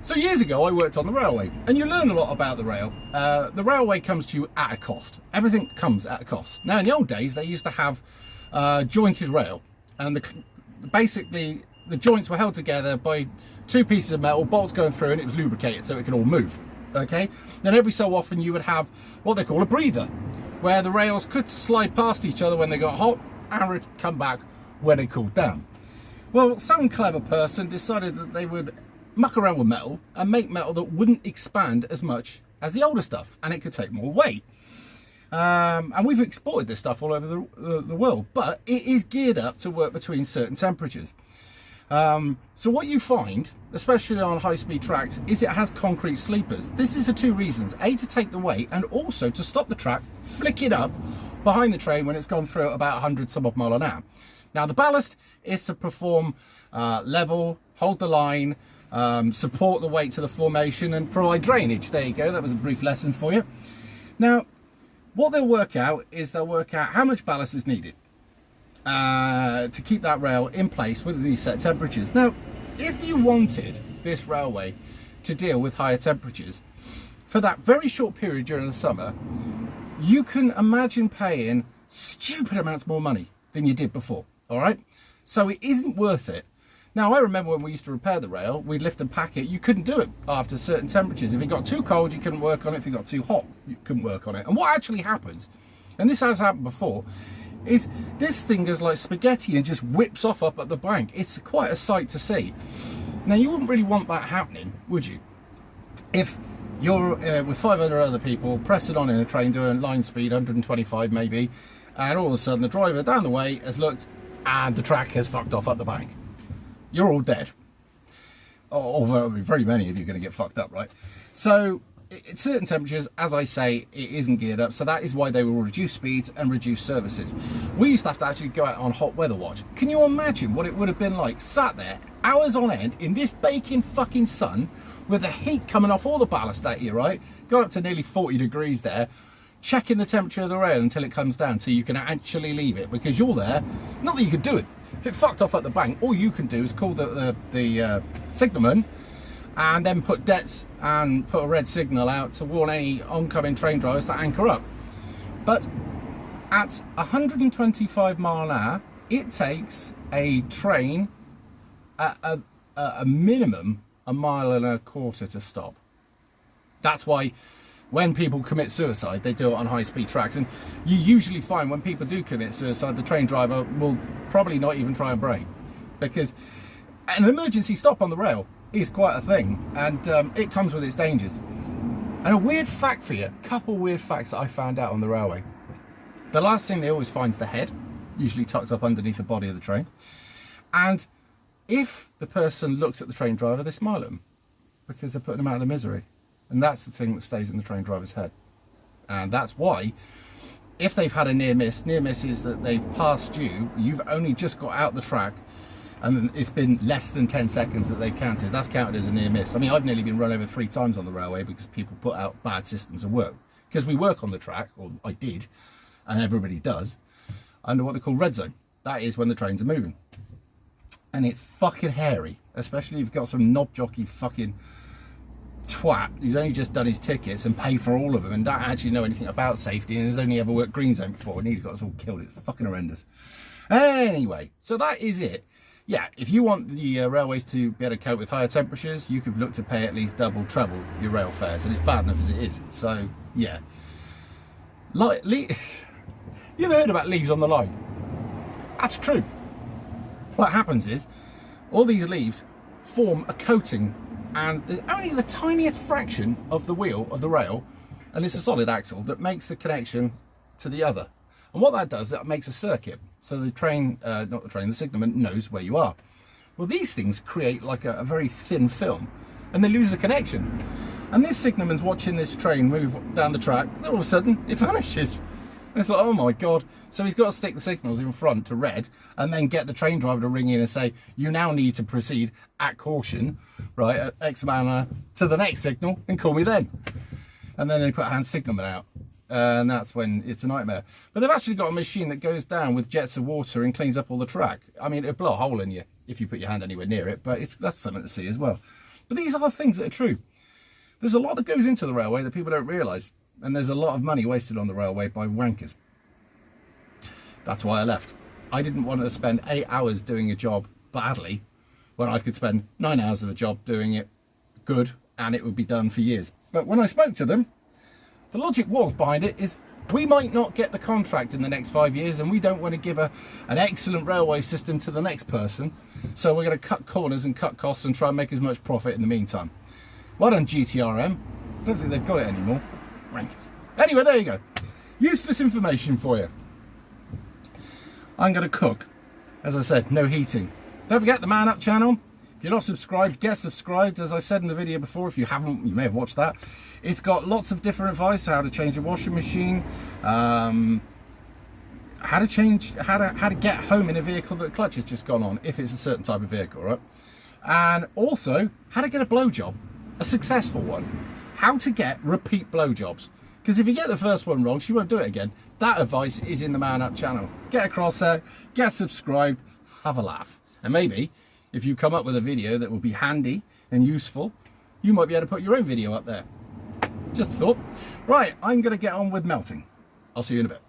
So years ago, I worked on the railway, and you learn a lot about the rail. The railway comes to you at a cost. Everything comes at a cost. Now, in the old days, they used to have jointed rail, and basically the joints were held together by two pieces of metal, bolts going through, and it was lubricated so it could all move. Okay. Then every so often you would have what they call a breather, where the rails could slide past each other when they got hot and would come back when it cooled down. Well, some clever person decided that they would muck around with metal and make metal that wouldn't expand as much as the older stuff, and it could take more weight. And we've exported this stuff all over the world, but it is geared up to work between certain temperatures. So what you find, especially on high-speed tracks, is it has concrete sleepers. This is for two reasons: A, to take the weight, and also to stop the track, flick it up behind the train when it's gone through at about 100 some odd mile an hour. Now the ballast is to perform level, hold the line, support the weight to the formation, and provide drainage. There you go, that was a brief lesson for you. Now what they'll work out is they'll work out how much ballast is needed to keep that rail in place with these set temperatures. Now if you wanted this railway to deal with higher temperatures for that very short period during the summer, you can imagine paying stupid amounts more money than you did before. All right, so it isn't worth it. Now, I remember when we used to repair the rail, we'd lift and pack it. You couldn't do it after certain temperatures. If it got too cold, you couldn't work on it. If it got too hot, you couldn't work on it. And what actually happens, and this has happened before, is this thing goes like spaghetti and just whips off up at the bank. It's quite a sight to see. Now, you wouldn't really want that happening, would you? If you're with 500 other people pressing on in a train doing line speed, 125 maybe, and all of a sudden the driver down the way has looked and the track has fucked off at the bank. You're all dead. Although very many of you are going to get fucked up, right? So at certain temperatures, as I say, it isn't geared up. So that is why they will reduce speeds and reduce services. We used to have to actually go out on hot weather watch. Can you imagine what it would have been like sat there hours on end in this baking fucking sun with the heat coming off all the ballast at you, right? Got up to nearly 40 degrees there, checking the temperature of the rail until it comes down so you can actually leave it, because you're there. Not that you could do it. If it fucked off at the bank, all you can do is call the signalman and then put debts and put a red signal out to warn any oncoming train drivers to anchor up. But at 125 mile an hour, it takes a train at a minimum 1.25 miles to stop. That's why when people commit suicide, they do it on high-speed tracks. And you usually find when people do commit suicide, the train driver will probably not even try and brake, because an emergency stop on the rail is quite a thing, and it comes with its dangers. And a weird fact for you, a couple weird facts that I found out on the railway. The last thing they always find is the head, usually tucked up underneath the body of the train. And if the person looks at the train driver, they smile at them because they're putting them out of their misery. And that's the thing that stays in the train driver's head. And that's why, if they've had a near miss is that they've passed you, you've only just got out the track, and it's been less than 10 seconds that they've counted. That's counted as a near miss. I mean, I've nearly been run over 3 times on the railway because people put out bad systems of work. Because we work on the track, or I did, and everybody does, under what they call red zone. That is when the trains are moving. And it's fucking hairy, especially if you've got some knob jockey fucking twat who's only just done his tickets and paid for all of them and don't actually know anything about safety and has only ever worked green zone before, and he's got us all killed. It's fucking horrendous. Anyway, so that is it. Yeah, if you want the railways to be able to cope with higher temperatures, you could look to pay at least double, treble your rail fares, and it's bad enough as it is. So yeah, like, you ever heard about leaves on the line? That's true. What happens is all these leaves form a coating, and there's only the tiniest fraction of the wheel of the rail, and it's a solid axle, that makes the connection to the other. And what that does, that makes a circuit, so the train, not the train, the signalman knows where you are. Well, these things create like a very thin film, and they lose the connection. And this signalman's watching this train move down the track, and all of a sudden it vanishes. And it's like, oh my God. So he's got to stick the signals in front to red, and then get the train driver to ring in and say, you now need to proceed at caution, right, at X amount to the next signal, and call me then. And then they put a hand signalman out. And that's when it's a nightmare. But they've actually got a machine that goes down with jets of water and cleans up all the track. I mean, it'll blow a hole in you if you put your hand anywhere near it, but that's something to see as well. But these are things that are true. There's a lot that goes into the railway that people don't realise, and there's a lot of money wasted on the railway by wankers. That's why I left. I didn't want to spend 8 hours doing a job badly when I could spend 9 hours of the job doing it good, and it would be done for years. But when I spoke to them, the logic was behind it is, we might not get the contract in the next 5 years, and we don't want to give an excellent railway system to the next person, so we're going to cut corners and cut costs and try and make as much profit in the meantime. Well done, GTRM. I don't think they've got it anymore. Rankers. Anyway, there you go. Useless information for you. I'm going to cook. As I said, no heating. Don't forget the Man Up channel. If you're not subscribed, get subscribed. As I said in the video before, if you haven't, you may have watched that. It's got lots of different advice: how to change a washing machine, how to get home in a vehicle that the clutch has just gone on, if it's a certain type of vehicle, right? And also how to get a blowjob, a successful one. How to get repeat blowjobs. Because if you get the first one wrong, she won't do it again. That advice is in the Man Up channel. Get across there, get subscribed, have a laugh. And maybe if you come up with a video that will be handy and useful, you might be able to put your own video up there. Just a thought. Right, I'm going to get on with melting. I'll see you in a bit.